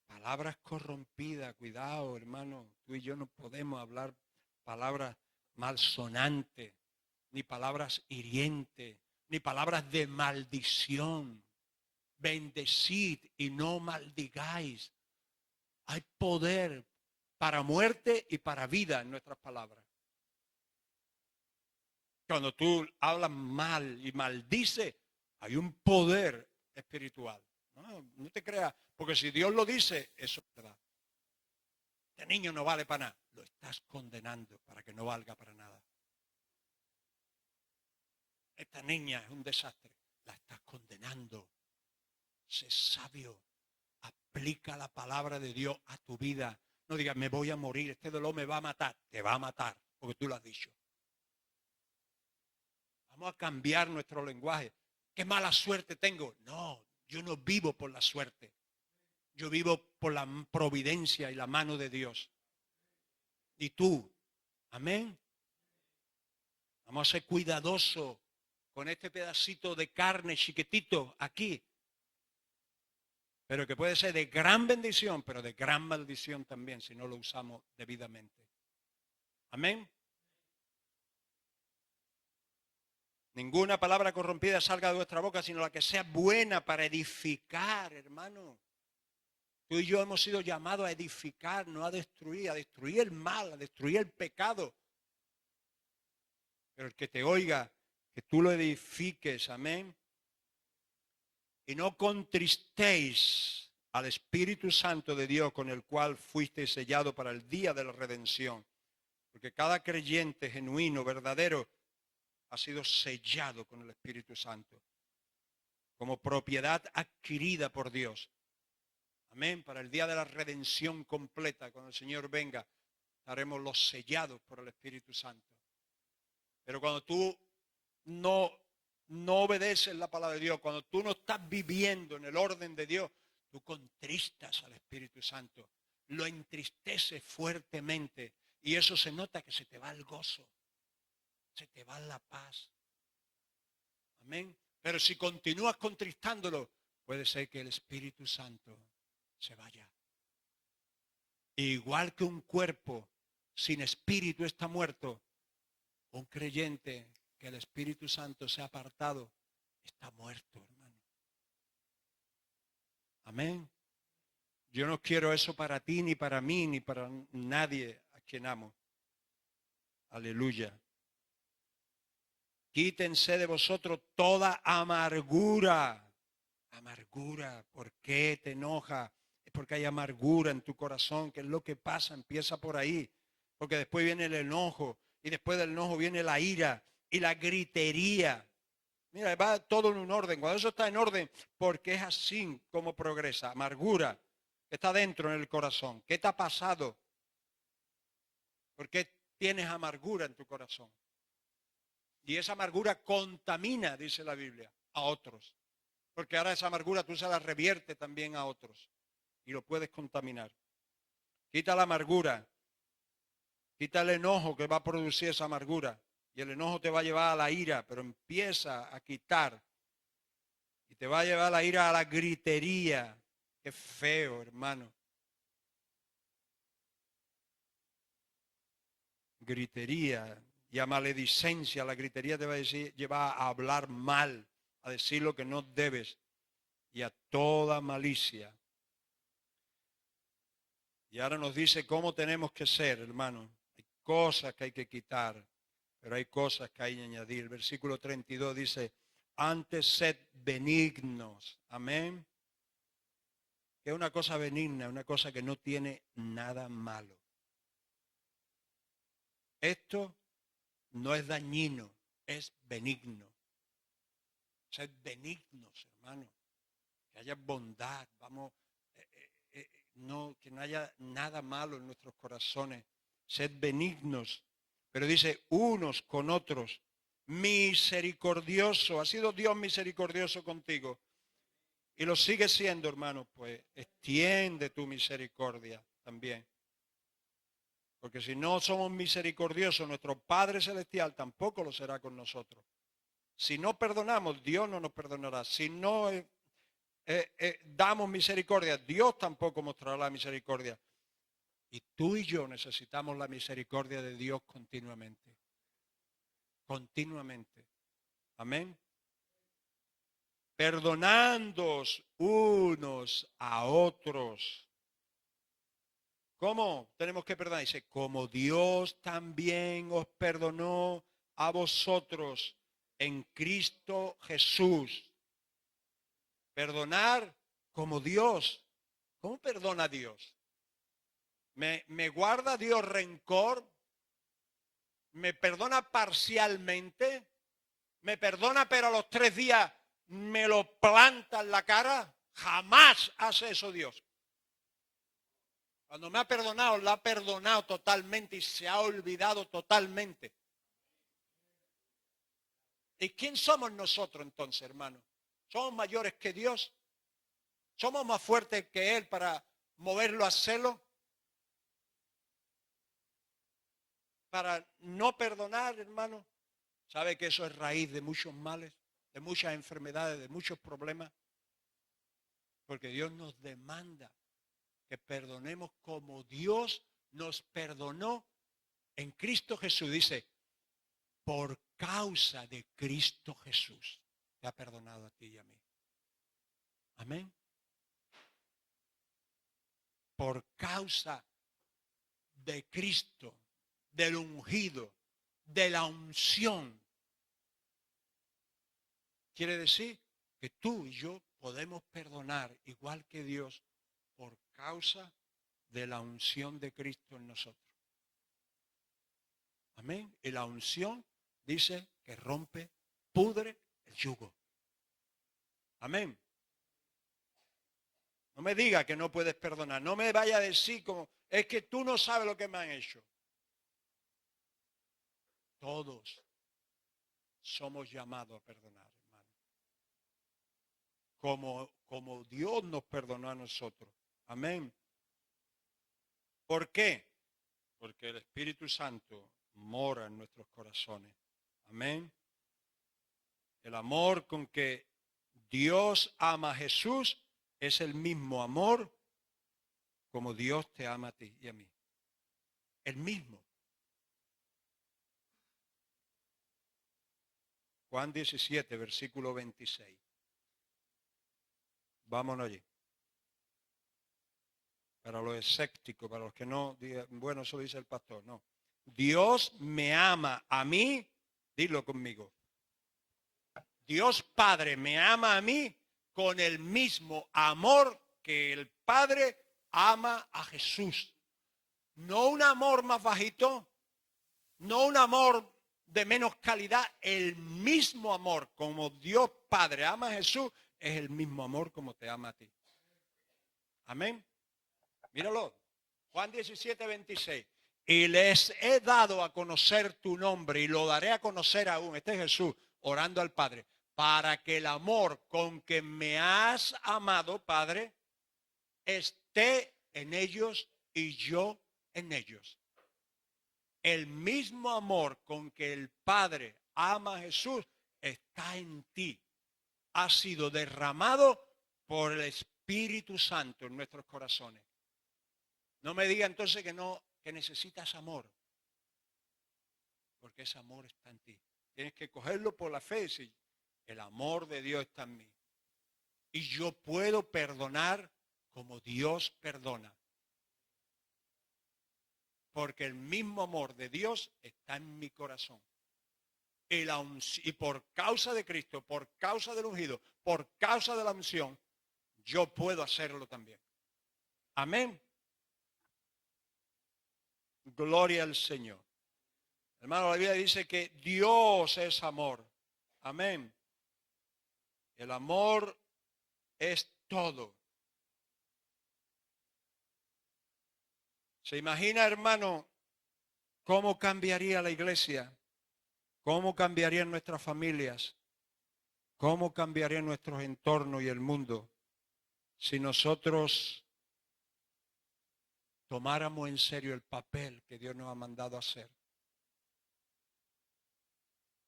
Palabras corrompidas, cuidado, hermano. Tú y yo no podemos hablar palabras malsonantes, ni palabras hirientes, ni palabras de maldición. Bendecid y no maldigáis. Hay poder para muerte y para vida en nuestras palabras. Cuando tú hablas mal y maldices, hay un poder espiritual. No te creas, porque si Dios lo dice, eso es verdad. Este niño no vale para nada. Lo estás condenando para que no valga para nada. Esta niña es un desastre. La estás condenando. Sé sabio. Aplica la palabra de Dios a tu vida. No digas, me voy a morir, este dolor me va a matar. Te va a matar, porque tú lo has dicho. Vamos a cambiar nuestro lenguaje. ¿Qué mala suerte tengo? No, yo no vivo por la suerte. Yo vivo por la providencia y la mano de Dios. Y tú, amén. Vamos a ser cuidadosos con este pedacito de carne chiquitito aquí. Pero que puede ser de gran bendición, pero de gran maldición también si no lo usamos debidamente. Amén. Ninguna palabra corrompida salga de vuestra boca, sino la que sea buena para edificar, hermano. Tú y yo hemos sido llamados a edificar, no a destruir el mal, a destruir el pecado. Pero el que te oiga, que tú lo edifiques, amén. y no contristéis al Espíritu Santo de Dios, con el cual fuisteis sellado para el día de la redención. Porque cada creyente genuino, verdadero, ha sido sellado con el Espíritu Santo, como propiedad adquirida por Dios. Amén. Para el día de la redención completa, cuando el Señor venga, estaremos los sellados por el Espíritu Santo. Pero cuando tú no obedeces la palabra de Dios, cuando tú no estás viviendo en el orden de Dios, tú contristas al Espíritu Santo, lo entristeces fuertemente y eso se nota, que se te va el gozo, se te va la paz. Amén. Pero si continúas contristándolo, puede ser que el Espíritu Santo se vaya. Igual que un cuerpo sin espíritu está muerto, un creyente que el Espíritu Santo se ha apartado está muerto, hermano. Amén. Yo no quiero eso para ti, ni para mí, ni para nadie a quien amo. Aleluya. Quítense de vosotros toda amargura. Amargura, ¿por qué te enoja? Es porque hay amargura en tu corazón. ¿Qué es lo que pasa? Empieza por ahí. Porque después viene el enojo. Y después del enojo viene la ira y la gritería. Mira, va todo en un orden. Cuando eso está en orden, porque es así como progresa. Amargura que está dentro en el corazón. ¿Qué te ha pasado? ¿Por qué tienes amargura en tu corazón? Y esa amargura contamina, dice la Biblia, a otros. Porque ahora esa amargura tú se la reviertes también a otros. Y lo puedes contaminar. Quita la amargura. Quita el enojo que va a producir esa amargura. Y el enojo te va a llevar a la ira, pero empieza a quitar. Y te va a llevar la ira a la gritería. Qué feo, hermano. Gritería y a maledicencia. La gritería te va a llevar a hablar mal, a decir lo que no debes, y a toda malicia. Y ahora nos dice cómo tenemos que ser, hermano. Hay cosas que hay que quitar, pero hay cosas que hay que añadir. El versículo 32 dice, antes sed benignos. Amén. Que es una cosa benigna, una cosa que no tiene nada malo. Esto no es dañino, es benigno. Sed benignos, hermano. Que haya bondad, vamos, no, que no haya nada malo en nuestros corazones. Sed benignos. Pero dice, unos con otros, misericordioso. ¿Ha sido Dios misericordioso contigo? Y lo sigue siendo, hermano. Pues extiende tu misericordia también. Porque si no somos misericordiosos, nuestro Padre Celestial tampoco lo será con nosotros. Si no perdonamos, Dios no nos perdonará. Si no damos misericordia, Dios tampoco mostrará la misericordia. Y tú y yo necesitamos la misericordia de Dios continuamente. Continuamente. Amén. Perdonándoos unos a otros. ¿Cómo tenemos que perdonar? Dice, como Dios también os perdonó a vosotros en Cristo Jesús. Perdonar como Dios. ¿Cómo perdona Dios? ¿Me guarda Dios rencor? ¿Me perdona parcialmente? ¿Me perdona pero a los 3 días me lo planta en la cara? Jamás hace eso Dios. Cuando me ha perdonado, lo ha perdonado totalmente y se ha olvidado totalmente. ¿Y quién somos nosotros entonces, hermano? ¿Somos mayores que Dios? ¿Somos más fuertes que Él para moverlo a hacerlo? Para no perdonar, hermano. ¿Sabe que eso es raíz de muchos males, de muchas enfermedades, de muchos problemas? Porque Dios nos demanda que perdonemos como Dios nos perdonó en Cristo Jesús. Dice, por causa de Cristo Jesús, te ha perdonado a ti y a mí. Amén. Por causa de Cristo, del ungido, de la unción. Quiere decir que tú y yo podemos perdonar igual que Dios por causa de la unción de Cristo en nosotros. Amén. Y la unción dice que rompe, pudre el yugo. Amén. No me diga que no puedes perdonar. No me vaya a decir como, es que tú no sabes lo que me han hecho. Todos somos llamados a perdonar, hermano. Como Dios nos perdonó a nosotros. Amén. ¿Por qué? Porque el Espíritu Santo mora en nuestros corazones. Amén. El amor con que Dios ama a Jesús es el mismo amor como Dios te ama a ti y a mí. El mismo. Juan 17, versículo 26. Vámonos allí. Para los escépticos, para los que no digan, bueno, eso dice el pastor, no. Dios me ama a mí, dilo conmigo. Dios Padre me ama a mí con el mismo amor que el Padre ama a Jesús. No un amor más bajito, no un amor de menos calidad, el mismo amor como Dios Padre ama a Jesús, es el mismo amor como te ama a ti. Amén. Míralo. Juan 17, 26. Y les he dado a conocer tu nombre y lo daré a conocer aún. Este es Jesús orando al Padre. Para que el amor con que me has amado, Padre, esté en ellos y yo en ellos. El mismo amor con que el Padre ama a Jesús está en ti. Ha sido derramado por el Espíritu Santo en nuestros corazones. No me diga entonces que necesitas amor. Porque ese amor está en ti. Tienes que cogerlo por la fe y decir, el amor de Dios está en mí. Y yo puedo perdonar como Dios perdona. Porque el mismo amor de Dios está en mi corazón. Y por causa de Cristo, por causa del ungido, por causa de la unción, yo puedo hacerlo también. Amén. Gloria al Señor. Hermano, la Biblia dice que Dios es amor. Amén. El amor es todo. ¿Se imagina, hermano, cómo cambiaría la iglesia? ¿Cómo cambiarían nuestras familias? ¿Cómo cambiarían nuestros entornos y el mundo si nosotros tomáramos en serio el papel que Dios nos ha mandado a hacer?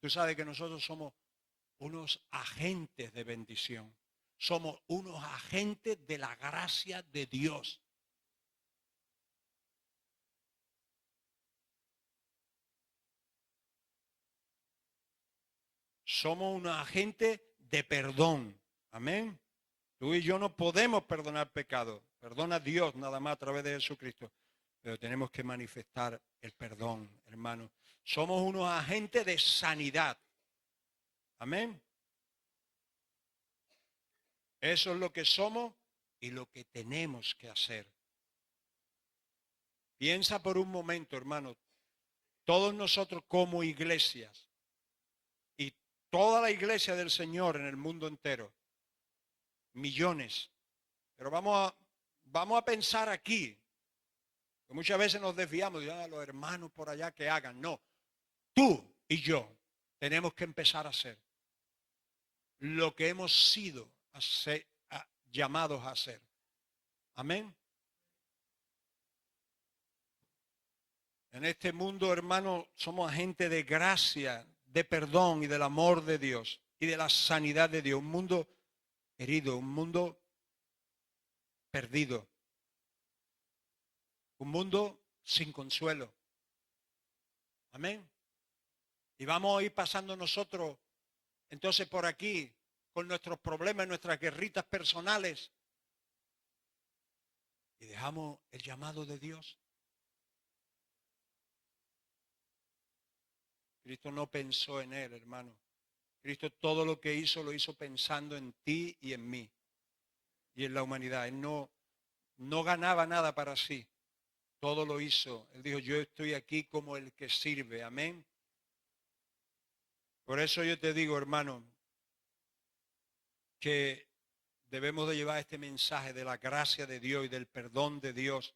Tú sabes que nosotros somos unos agentes de bendición. Somos unos agentes de la gracia de Dios. Somos unos agentes de perdón. Amén. Tú y yo no podemos perdonar pecado. Perdona a Dios nada más a través de Jesucristo. Pero tenemos que manifestar el perdón, hermano. Somos unos agentes de sanidad. Amén. Eso es lo que somos y lo que tenemos que hacer. Piensa por un momento, hermano. Todos nosotros como iglesias y toda la iglesia del Señor en el mundo entero, millones. Pero vamos a pensar aquí. Que muchas veces nos desviamos de los hermanos por allá que hagan. No, tú y yo tenemos que empezar a hacer lo que hemos sido llamados a hacer. Amén. En este mundo, hermano, somos agentes de gracia, de perdón y del amor de Dios y de la sanidad de Dios. Un mundo herido, un mundo perdido, un mundo sin consuelo. Amén. Y vamos a ir pasando nosotros entonces por aquí con nuestros problemas, nuestras guerritas personales y dejamos el llamado de Dios. Cristo no pensó en él, hermano. Cristo todo lo que hizo lo hizo pensando en ti y en mí. y en la humanidad. Él no ganaba nada para sí. Todo lo hizo. Él dijo, yo estoy aquí como el que sirve. Amén. Por eso yo te digo, hermano, que debemos de llevar este mensaje de la gracia de Dios y del perdón de Dios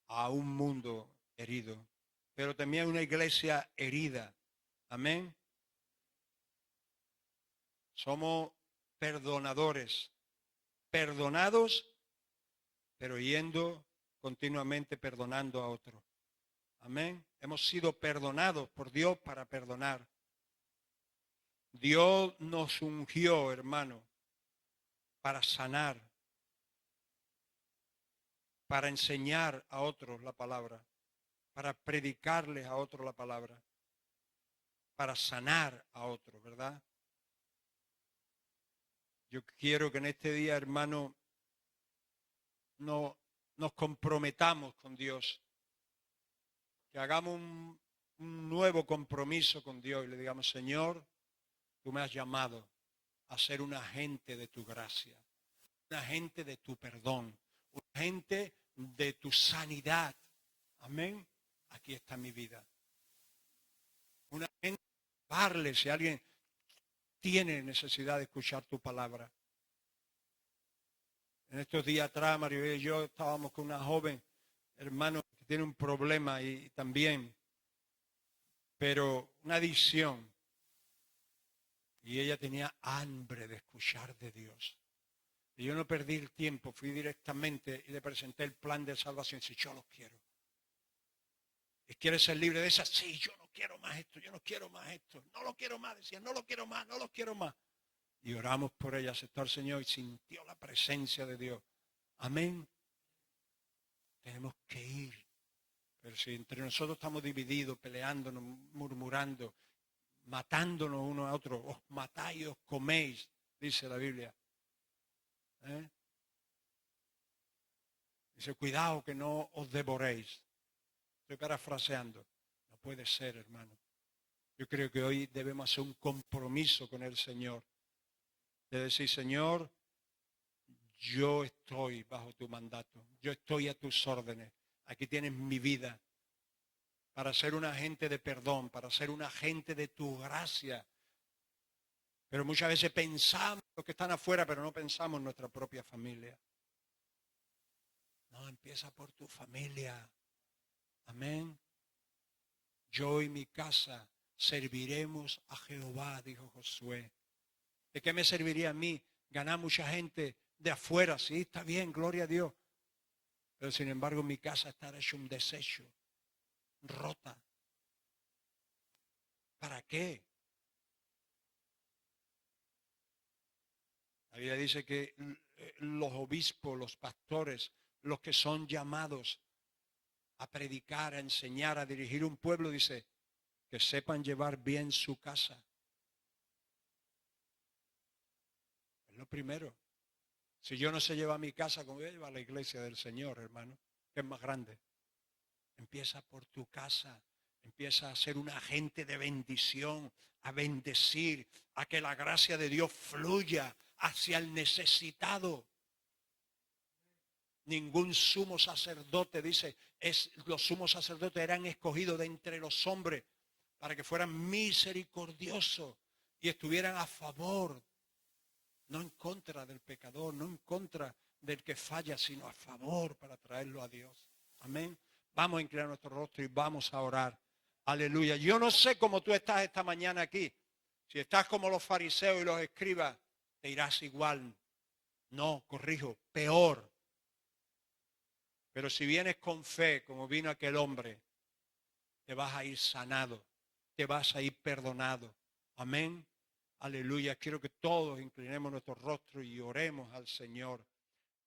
a un mundo herido, pero también una iglesia herida. Amén. Somos perdonadores, perdonados, pero yendo continuamente perdonando a otros. Amén. Hemos sido perdonados por Dios para perdonar. Dios nos ungió, hermano, para sanar, para enseñar a otros la palabra, para predicarles a otros la palabra, para sanar a otros, ¿verdad? Yo quiero que en este día, hermano, nos comprometamos con Dios, que hagamos un nuevo compromiso con Dios y le digamos, Señor, tú me has llamado a ser un agente de tu gracia, un agente de tu perdón, un agente de tu sanidad. Amén. Aquí está mi vida. Un agente de darle si alguien tiene necesidad de escuchar tu palabra. En estos días atrás, Mario y yo estábamos con una joven, hermano, que tiene un problema y también, pero una adicción. Y ella tenía hambre de escuchar de Dios. Y yo no perdí el tiempo, fui directamente y le presenté el plan de salvación. Y yo lo quiero. ¿Y quieres ser libre de esa? Sí, yo no quiero más esto, yo no quiero más esto. No lo quiero más, decía, no lo quiero más, no lo quiero más. Y oramos por ella, aceptó al Señor y sintió la presencia de Dios. Amén. Tenemos que ir. Pero si entre nosotros estamos divididos, peleándonos, murmurando, matándonos unos a otros, os matáis, os coméis, dice la Biblia. Dice, cuidado que no os devoréis. Estoy parafraseando. No puede ser, hermano. Yo creo que hoy debemos hacer un compromiso con el Señor. De decir, Señor, yo estoy bajo tu mandato. Yo estoy a tus órdenes. Aquí tienes mi vida. Para ser un agente de perdón, para ser un agente de tu gracia. Pero muchas veces pensamos en los que están afuera, pero no pensamos en nuestra propia familia. No, empieza por tu familia. Amén. Yo y mi casa serviremos a Jehová, dijo Josué. ¿De qué me serviría a mí ganar mucha gente de afuera? Sí, está bien, gloria a Dios. Pero sin embargo mi casa estará hecho un desecho, rota. ¿Para qué? La Biblia dice que los obispos, los pastores, los que son llamados a predicar, a enseñar, a dirigir un pueblo, dice, que sepan llevar bien su casa. Es lo primero. Si yo no sé llevar mi casa, ¿cómo voy a llevar la iglesia del Señor, hermano? Que es más grande. Empieza por tu casa. Empieza a ser un agente de bendición, a bendecir, a que la gracia de Dios fluya hacia el necesitado. Ningún sumo sacerdote, dice, los sumos sacerdotes eran escogidos de entre los hombres para que fueran misericordiosos y estuvieran a favor, no en contra del pecador, no en contra del que falla, sino a favor para traerlo a Dios. Amén. Vamos a inclinar nuestro rostro y vamos a orar. Aleluya. Yo no sé cómo tú estás esta mañana aquí. Si estás como los fariseos y los escribas, te irás igual. No, corrijo, peor. Pero si vienes con fe, como vino aquel hombre, te vas a ir sanado, te vas a ir perdonado. Amén. Aleluya. Quiero que todos inclinemos nuestro rostro y oremos al Señor.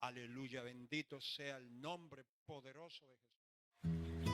Aleluya. Bendito sea el nombre poderoso de Jesús.